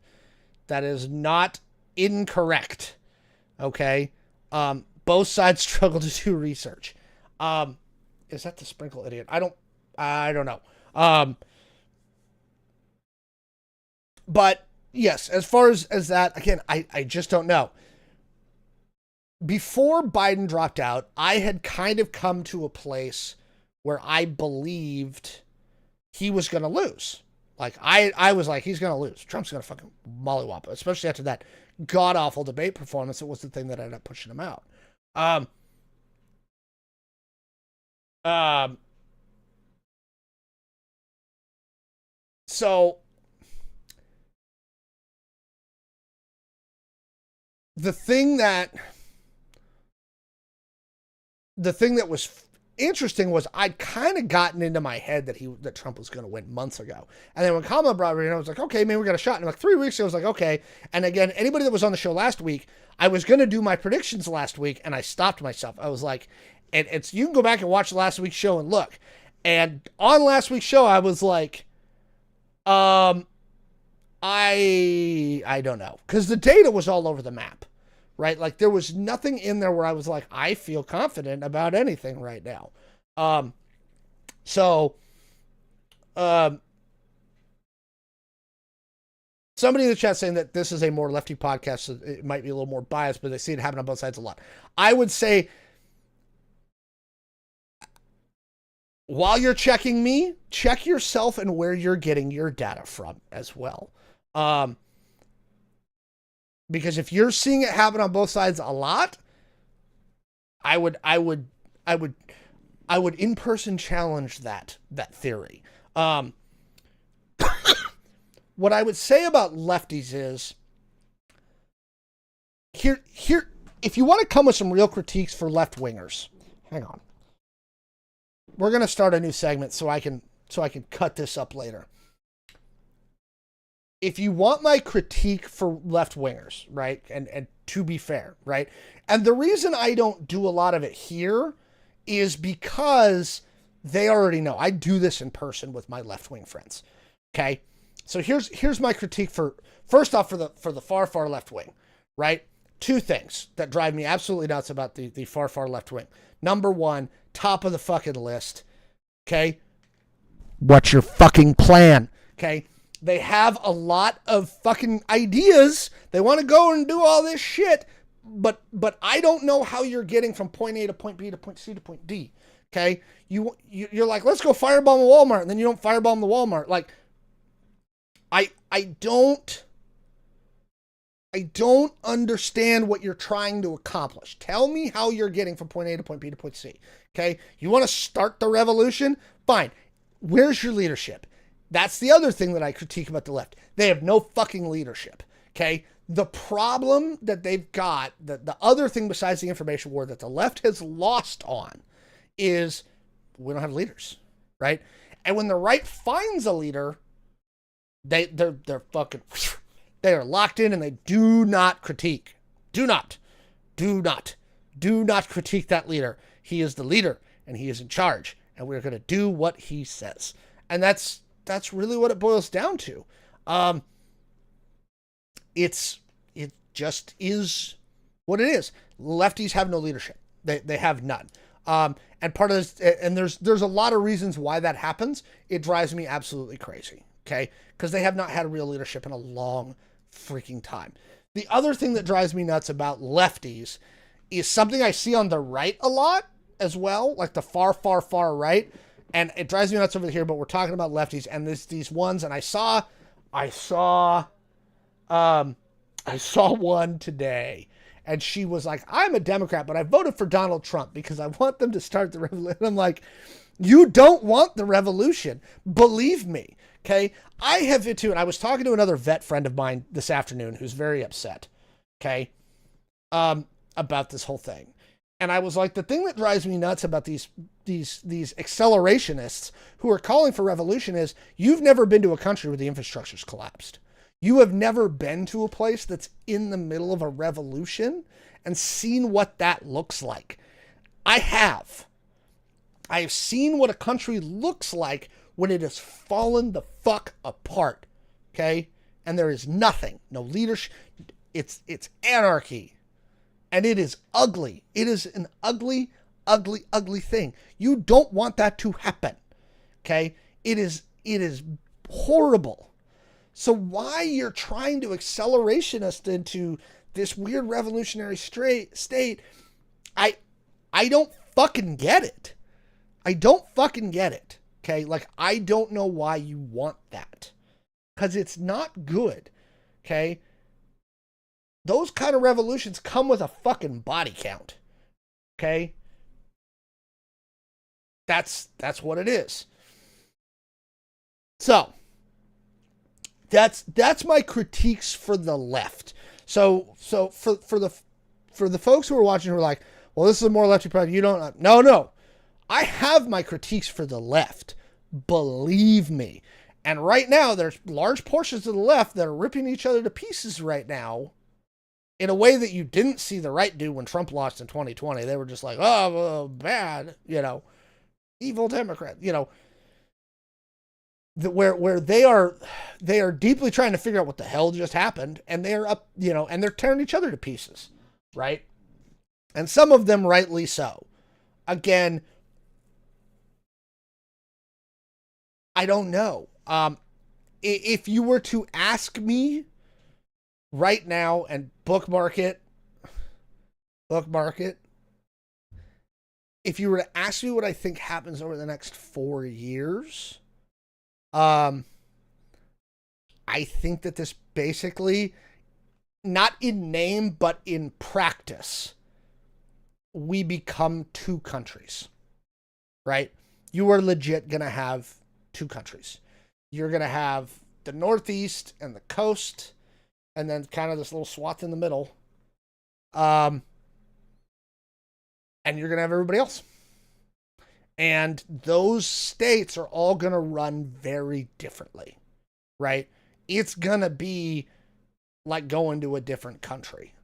incorrect. Okay? Both sides struggle to do research. Is that the sprinkle idiot? I don't know. But yes, as far as that, again, I just don't know. Before Biden dropped out, I had kind of come to a place where I believed he was going to lose. Like, I was like, he's going to lose. Trump's going to fucking mollywop, especially after that god-awful debate performance. It was the thing that ended up pushing him out. So the thing that was interesting was I'd kind of gotten into my head that Trump was going to win months ago. And then when Kamala brought it in, I was like, okay, maybe we got a shot. And like 3 weeks ago, I was like, okay. And again, anybody that was on the show last week, I was going to do my predictions last week and I stopped myself. I was like, and you can go back and watch last week's show and look. And on last week's show, I was like, I don't know. Because the data was all over the map, right? Like, there was nothing in there where I was like, I feel confident about anything right now. Somebody in the chat saying that this is a more lefty podcast, so it might be a little more biased, but they see it happen on both sides a lot. I would say, while you're checking me, check yourself and where you're getting your data from as well. Because if you're seeing it happen on both sides a lot, I would in-person challenge that theory. What I would say about lefties is, here, if you want to come with some real critiques for left-wingers, hang on. We're going to start a new segment so I can cut this up later. If you want my critique for left-wingers, right, and to be fair, right, and the reason I don't do a lot of it here is because they already know. I do this in person with my left-wing friends, okay? So here's my critique first off for the far left wing, right? Two things that drive me absolutely nuts about the far left wing. Number one, top of the fucking list, okay? What's your fucking plan, okay? They have a lot of fucking ideas. They want to go and do all this shit, but I don't know how you're getting from point A to point B to point C to point D, okay? You're like, let's go firebomb a Walmart, and then you don't firebomb the Walmart. Like, I I don't understand what you're trying to accomplish. Tell me how you're getting from point A to point B to point C. Okay? You want to start the revolution? Fine. Where's your leadership? That's the other thing that I critique about the left. They have no fucking leadership. Okay? The problem that they've got, the other thing besides the information war that the left has lost on is we don't have leaders, right? And when the right finds a leader, they're fucking, they are locked in and they do not critique. Do not critique that leader. He is the leader and he is in charge and we're going to do what he says. And that's really what it boils down to. It just is what it is. Lefties have no leadership. They have none. And part of this, and there's a lot of reasons why that happens. It drives me absolutely crazy. Okay. Because they have not had real leadership in a long freaking time. The other thing that drives me nuts about lefties is something I see on the right a lot as well, like the far right. And it drives me nuts over here, but we're talking about lefties and these ones. And I saw one today and she was like, I'm a Democrat, but I voted for Donald Trump because I want them to start the revolution. I'm like, you don't want the revolution. Believe me. Okay. I have it too. And I was talking to another vet friend of mine this afternoon who's very upset. Okay. About this whole thing. And I was like, the thing that drives me nuts about these accelerationists who are calling for revolution is you've never been to a country where the infrastructure's collapsed. You have never been to a place that's in the middle of a revolution and seen what that looks like. I have. I have seen what a country looks like when it has fallen the fuck apart. Okay? And there is nothing, no leadership. It's anarchy. And it is ugly. It is an ugly, ugly, ugly thing. You don't want that to happen. Okay? It is horrible. So why you're trying to accelerate us into this weird revolutionary state, I don't fucking get it. I don't fucking get it. Okay? Like, I don't know why you want that. Because it's not good. Okay? Those kind of revolutions come with a fucking body count. Okay? That's what it is. So, that's my critiques for the left. So for the folks who are watching who are like, well, this is a more lefty product, you don't. No. I have my critiques for the left. Believe me. And right now, there's large portions of the left that are ripping each other to pieces right now in a way that you didn't see the right do when Trump lost in 2020. They were just like, oh, well, bad, evil Democrat, where they are deeply trying to figure out what the hell just happened, and they're up, and they're tearing each other to pieces, right? And some of them rightly so. Again, I don't know. If you were to ask me right now and bookmark it, if you were to ask me what I think happens over the next 4 years, I think that this basically, not in name, but in practice, we become two countries, right? You are legit going to have two countries. You're going to have the Northeast and the coast, and then kind of this little swath in the middle. And you're going to have everybody else. And those states are all going to run very differently, right? It's going to be like going to a different country.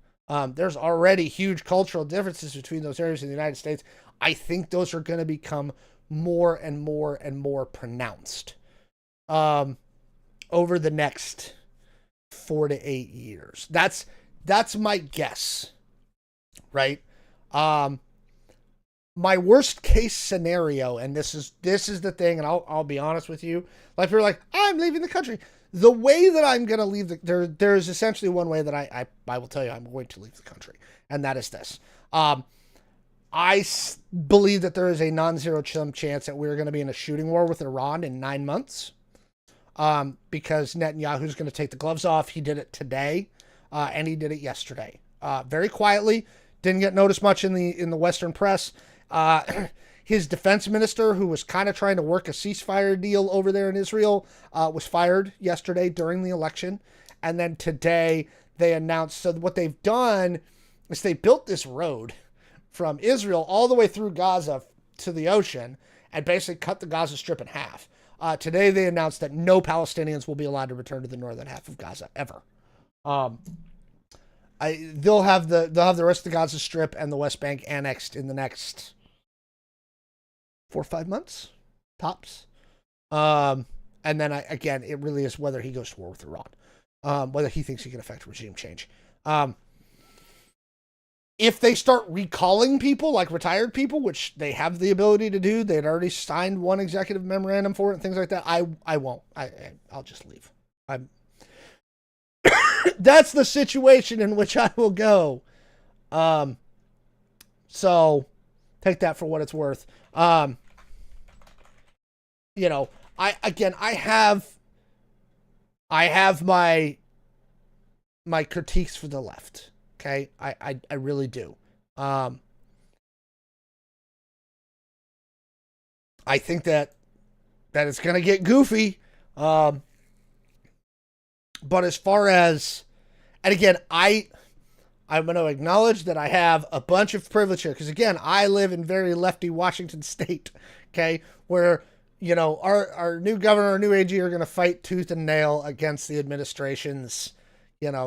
There's already huge cultural differences between those areas in the United States. I think those are going to become more and more and more pronounced over the next 4 to 8 years. That's my guess, right? My worst case scenario, and this is the thing, and I'll be honest with you. Like, you're like, I'm leaving the country. The way that I'm going to leave there is essentially one way that I will tell you I'm going to leave the country, and that is this. I believe that there is a non-zero chance that we're going to be in a shooting war with Iran in 9 months, because Netanyahu's going to take the gloves off. He did it today. and he did it yesterday. Very quietly, didn't get noticed much in the Western press. His defense minister, who was kind of trying to work a ceasefire deal over there in Israel, was fired yesterday during the election. And then today they announced, so what they've done is they built this road from Israel all the way through Gaza to the ocean and basically cut the Gaza Strip in half. Today they announced that no Palestinians will be allowed to return to the northern half of Gaza ever. They'll have the rest of the Gaza Strip and the West Bank annexed in the next 4 or 5 months, tops. And then again, it really is whether he goes to war with Iran, whether he thinks he can affect regime change. If they start recalling people, like retired people, which they have the ability to do, they'd already signed one executive memorandum for it and things like that. I won't. I'll just leave. That's the situation in which I will go. So take that for what it's worth. I have my critiques for the left. Okay. I really do. I think that it's going to get goofy. But as far as, and again, I'm going to acknowledge that I have a bunch of privilege here. Because again, I live in very lefty Washington state. Okay. Where, our new governor, our new AG are going to fight tooth and nail against the administration's,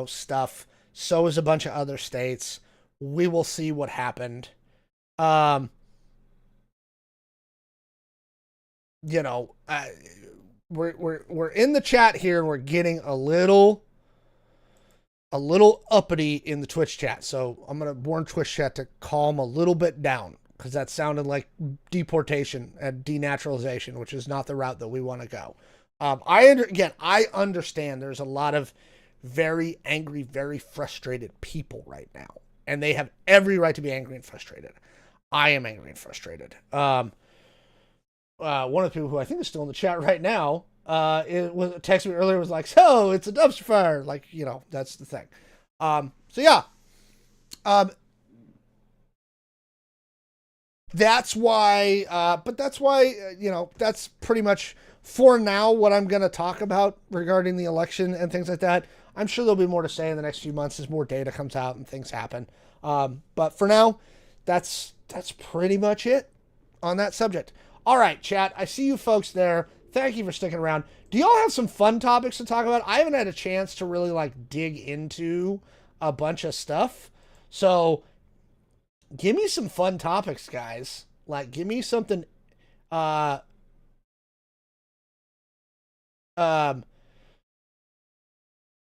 stuff. So is a bunch of other states. We will see what happened. We're in the chat here and we're getting a little uppity in the Twitch chat. So I'm going to warn Twitch chat to calm a little bit down because that sounded like deportation and denaturalization, which is not the route that we want to go. I understand there's a lot of very angry, very frustrated people right now, and they have every right to be angry and frustrated. I am angry and frustrated. One of the people who I think is still in the chat right now, texted me earlier, was like, so it's a dumpster fire. Like, that's the thing. That's why, that's pretty much for now what I'm going to talk about regarding the election and things like that. I'm sure there'll be more to say in the next few months as more data comes out and things happen. But for now, that's pretty much it on that subject. All right, chat. I see you folks there. Thank you for sticking around. Do y'all have some fun topics to talk about? I haven't had a chance to really dig into a bunch of stuff. So give me some fun topics, guys. Give me something,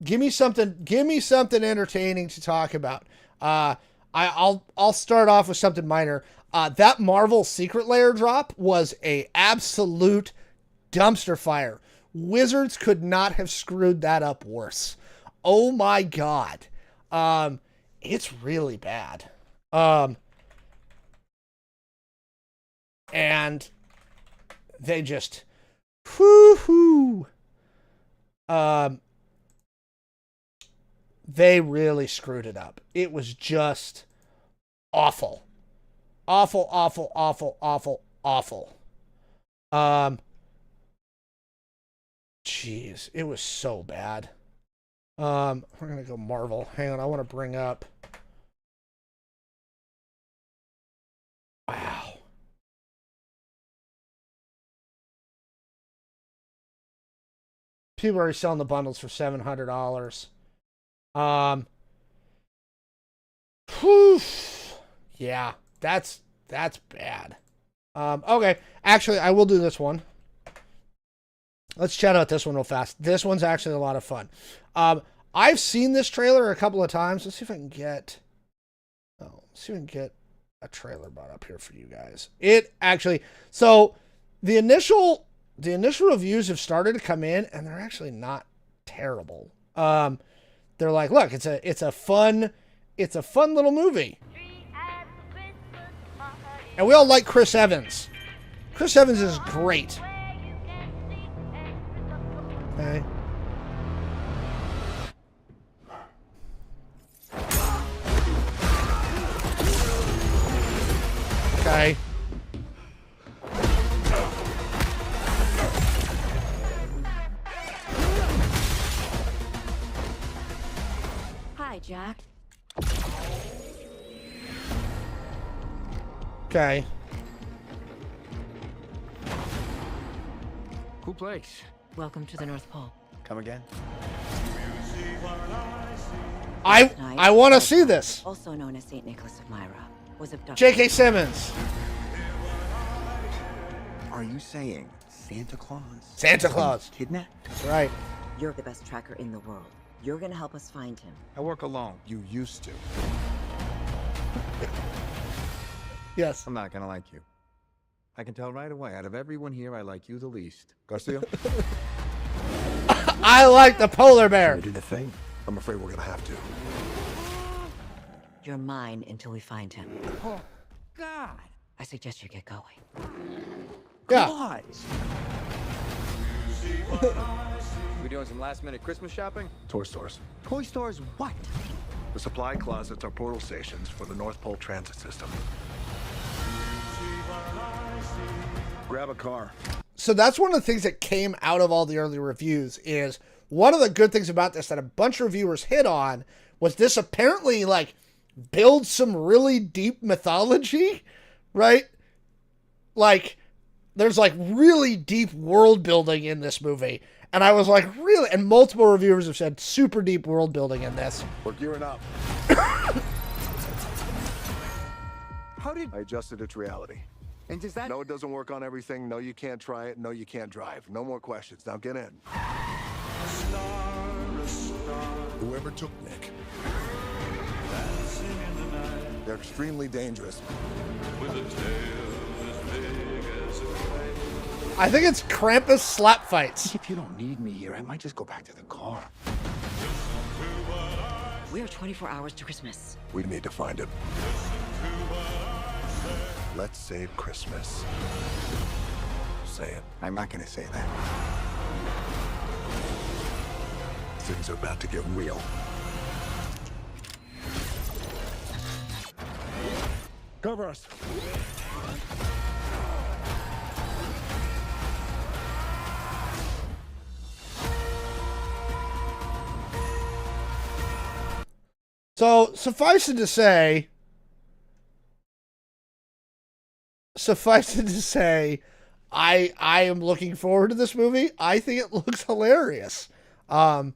give me something entertaining to talk about. I'll start off with something minor. That Marvel Secret Lair drop was a absolute dumpster fire. Wizards could not have screwed that up worse. Oh my God. It's really bad. And they just, they really screwed it up. It was just awful. Awful. Jeez, it was so bad. We're going to go Marvel. Hang on, I want to bring up. Wow. People are already selling the bundles for $700. Yeah, that's bad. Okay, actually, I will do this one. Let's chat out this one real fast. This one's actually a lot of fun. I've seen this trailer a couple of times. Let's see if I can get a trailer brought up here for you guys. It actually, so the initial reviews have started to come in, and they're actually not terrible. They're like, look, it's a fun little movie. And we all like Chris Evans. Chris Evans is great. Okay. Okay. Hi, Jack. Okay. Cool place. Welcome to the North Pole. Come again? I want to see this. Also known as St. Nicholas of Myra, was abducted. J.K. Simmons. Are you saying Santa Claus? Santa Claus. Kidnapped? That's right. You're the best tracker in the world. You're gonna help us find him. I work alone. You used to. Yes. I'm not gonna like you. I can tell right away. Out of everyone here, I like you the least. Garcia? I like the polar bear. Do the thing. I'm afraid we're gonna have to. You're mine until we find him. Oh, God. I suggest you get going. Yeah. God. We doing some last-minute Christmas shopping? Toy stores. Toy stores what? The supply closets are portal stations for the North Pole transit system. Grab a car. So that's one of the things that came out of all the early reviews is one of the good things about this that a bunch of reviewers hit on was this apparently like builds some really deep mythology, right? Like there's like really deep world building in this movie. And I was like, really? And multiple reviewers have said super deep world building in this. We're gearing up. How did... I adjusted it to reality. And does that... No, it doesn't work on everything. No, you can't try it. No, you can't drive. No more questions. Now get in. Whoever took Nick. They're extremely dangerous. I think it's Krampus slap fights. If you don't need me here, I might just go back to the car. We are 24 hours to Christmas. We need to find him. Let's save Christmas. Say it. I'm not gonna say that. Things are about to get real. Cover us. So suffice it to say, I am looking forward to this movie. I think it looks hilarious. I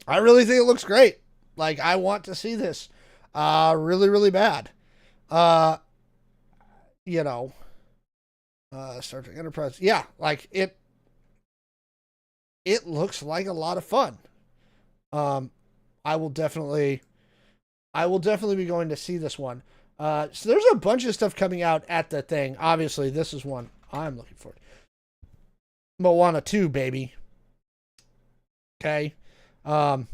really think it looks great. Like I want to see this, really, really bad. You know, Star Trek Enterprise. Yeah, like it looks like a lot of fun. I will definitely be going to see this one. So there's a bunch of stuff coming out at the thing. Obviously, this is one I'm looking forward to. Moana 2, baby. Okay. I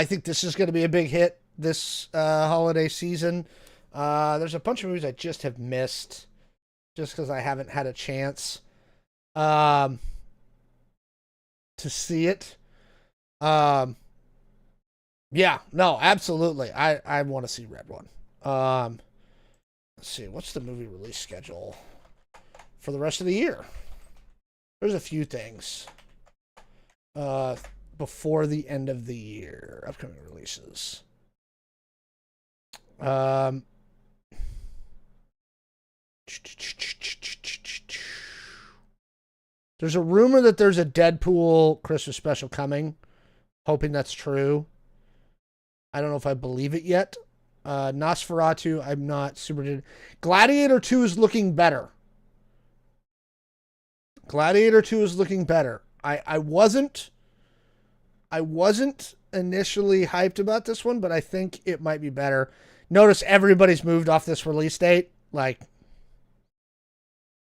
think this is going to be a big hit this holiday season. There's a bunch of movies I just have missed just because I haven't had a chance to see it. Yeah, no, absolutely. I want to see Red One. Let's see, what's the movie release schedule for the rest of the year? There's a few things before the end of the year. Upcoming releases. There's a rumor that there's a Deadpool Christmas special coming. Hoping that's true. I don't know if I believe it yet. Nosferatu, I'm not super... Gladiator 2 is looking better. Gladiator 2 is looking better. I wasn't initially hyped about this one, but I think it might be better. Notice everybody's moved off this release date. Like,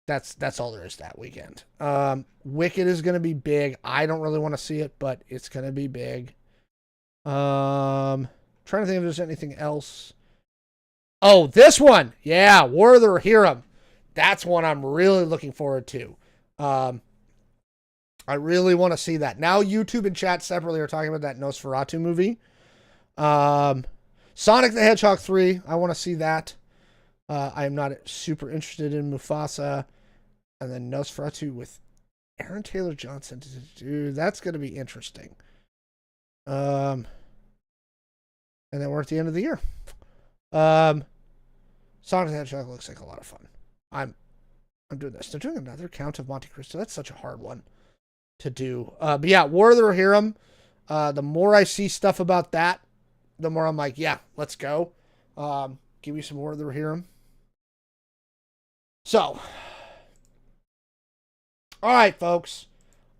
that's all there is that weekend. Wicked is going to be big. I don't really want to see it, but it's going to be big. Trying to think if there's anything else. Oh, this one. Yeah, War of the Rohirrim. That's one I'm really looking forward to. I really want to see that. Now YouTube and chat separately are talking about that Nosferatu movie. Sonic the Hedgehog 3. I want to see that. I am not super interested in Mufasa. And then Nosferatu with Aaron Taylor Johnson. Dude, that's going to be interesting. And then we're at the end of the year. Sonic the Hedgehog looks like a lot of fun. I'm doing this. They're doing another Count of Monte Cristo. That's such a hard one to do. But yeah, War of the Rohirrim. The more I see stuff about that, the more I'm like, yeah, let's go. Give me some War of the Rohirrim. So, all right, folks.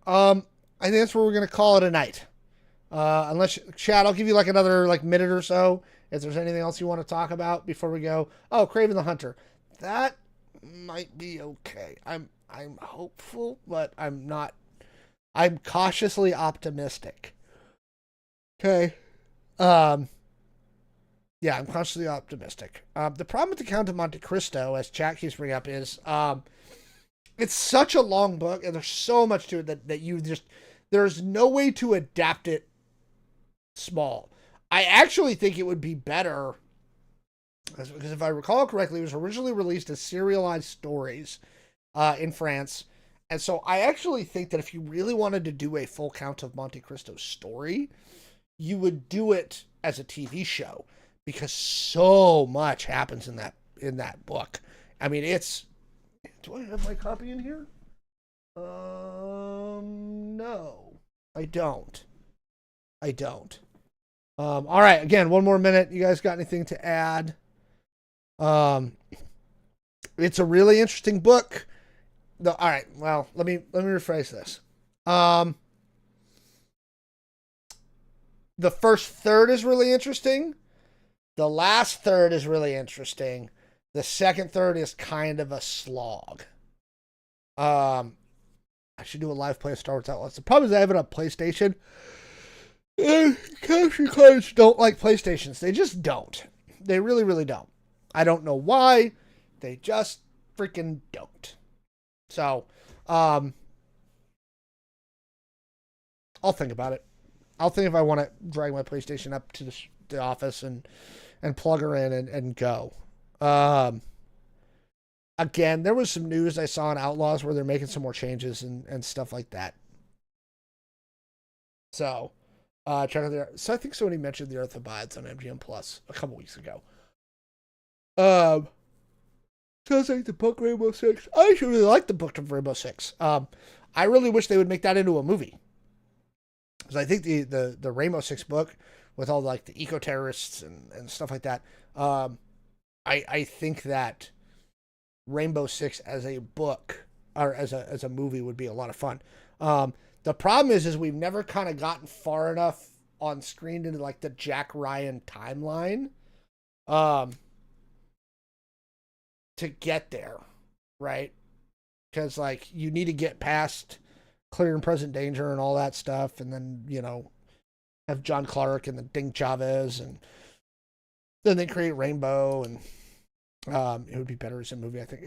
I think that's where we're gonna call it a night. Unless Chad, I'll give you like another minute or so if there's anything else you want to talk about before we go. Oh, Kraven the Hunter. That might be okay. I'm hopeful, but I'm not. I'm cautiously optimistic. Okay. Yeah, I'm cautiously optimistic. The problem with the Count of Monte Cristo, as Chat keeps bringing up, is it's such a long book and there's so much to it that you just there's no way to adapt it small. I actually think it would be better because if I recall correctly, it was originally released as serialized stories in France. And so I actually think that if you really wanted to do a full Count of Monte Cristo story, you would do it as a TV show because so much happens in that book. I mean, it's... Do I have my copy in here? No. I don't. All right, again, one more minute. You guys got anything to add? It's a really interesting book. All right, well, let me rephrase this. The first third is really interesting. The last third is really interesting. The second third is kind of a slog. I should do a live play of Star Wars Outlaws. The problem is I have it on PlayStation. Country cards don't like PlayStations. They just don't. They really, really don't. I don't know why. They just freaking don't. So, I'll think about it. I'll think if I want to drag my PlayStation up to the office and plug her in and go. Again, there was some news I saw in Outlaws where they're making some more changes and stuff like that. So, check out there. So I think somebody mentioned The Earth Abides on MGM Plus a couple weeks ago. Sounds like the book Rainbow Six. I actually really like the book of Rainbow Six. I really wish they would make that into a movie. Because I think the Rainbow Six book with all the eco-terrorists and stuff like that, I think that Rainbow Six as a book or as a movie would be a lot of fun. The problem is we've never kind of gotten far enough on screen into the Jack Ryan timeline to get there, right? Because you need to get past Clear and Present Danger and all that stuff, and then have John Clark and then Ding Chavez, and then they create Rainbow, and it would be better as a movie, I think.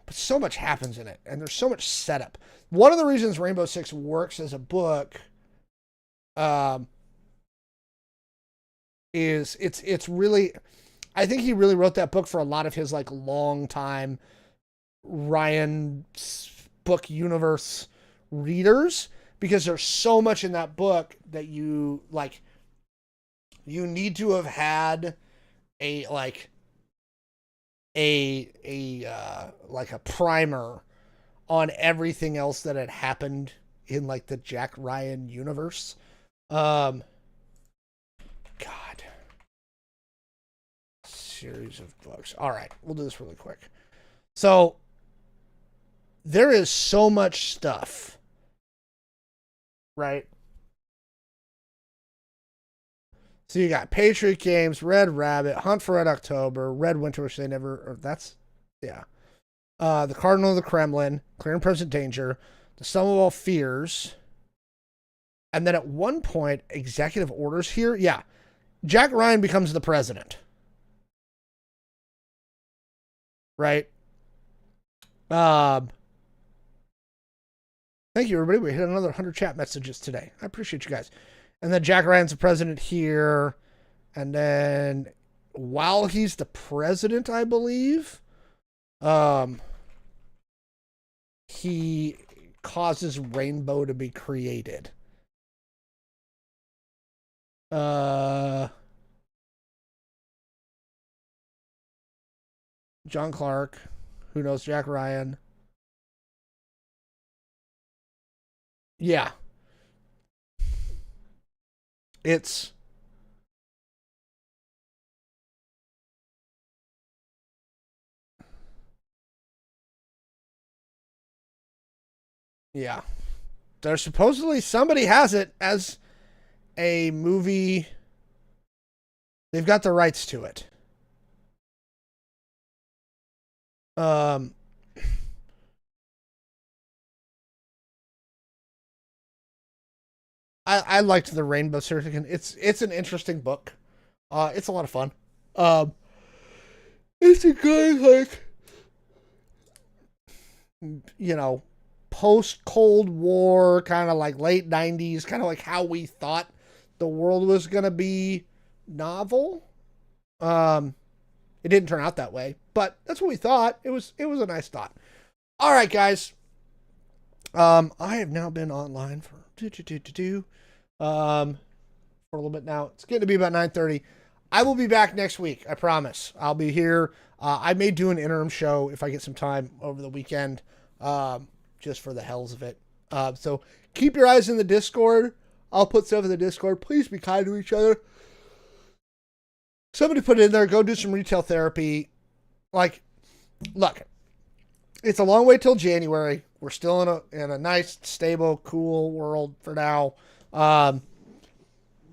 But so much happens in it, and there's so much setup. One of the reasons Rainbow Six works as a book is it's really, I think he really wrote that book for a lot of his long time Ryan book universe readers, because there's so much in that book that you need to have had a primer on everything else that had happened in the Jack Ryan universe. God. Series of books. All right, we'll do this really quick. So there is so much stuff, right? So you got Patriot Games, Red Rabbit, Hunt for Red October, Red Winter, which they never, or that's, yeah. The Cardinal of the Kremlin, Clear and Present Danger, The Sum of All Fears, and then at one point, executive orders here. Yeah. Jack Ryan becomes the president. Right? Thank you, everybody. We hit another 100 chat messages today. I appreciate you guys. And then Jack Ryan's the president here. And then while he's the president, I believe, he causes Rainbow to be created. John Clark, who knows Jack Ryan. Yeah. It's yeah. There's supposedly somebody has it as a movie. They've got the rights to it. I liked the Rainbow Certificate. It's an interesting book. It's a lot of fun. It's a good, like, you know, post Cold War, kind of like late 90s, kind of like how we thought the world was gonna be novel. It didn't turn out that way, but that's what we thought. It was a nice thought. All right, guys. I have now been online for a little bit now. It's getting to be about 9:30. I will be back next week. I promise. I'll be here. I may do an interim show if I get some time over the weekend, just for the hells of it. So keep your eyes in the Discord. I'll put stuff in the Discord. Please be kind to each other. Somebody put it in there. Go do some retail therapy. Like, look, it's a long way till January. We're still in a nice, stable, cool world for now.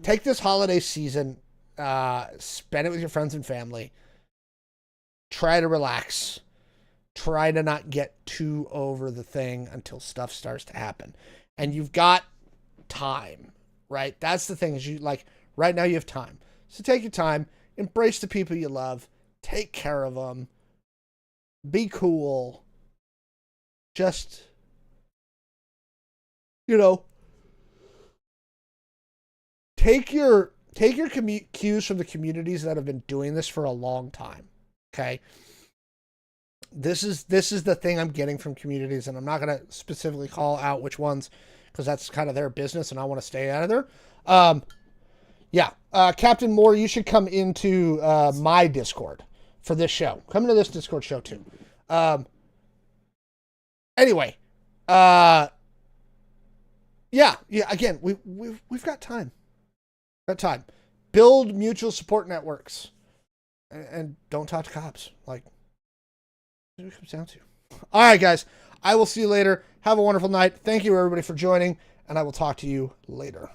Take this holiday season, spend it with your friends and family. Try to relax. Try to not get too over the thing until stuff starts to happen. And you've got time, right? That's the thing, is you, like, right now you have time. So take your time. Embrace the people you love. Take care of them. Be cool. Just, you know, take your cues from the communities that have been doing this for a long time. Okay. This is the thing I'm getting from communities, and I'm not going to specifically call out which ones, because that's kind of their business and I want to stay out of there. Yeah. Captain Moore, you should come into my Discord for this show. Come into this Discord show too. Anyway, yeah. Again, we've got time. Got time. Build mutual support networks, and don't talk to cops. Like, that's what it comes down to. All right, guys. I will see you later. Have a wonderful night. Thank you, everybody, for joining, and I will talk to you later.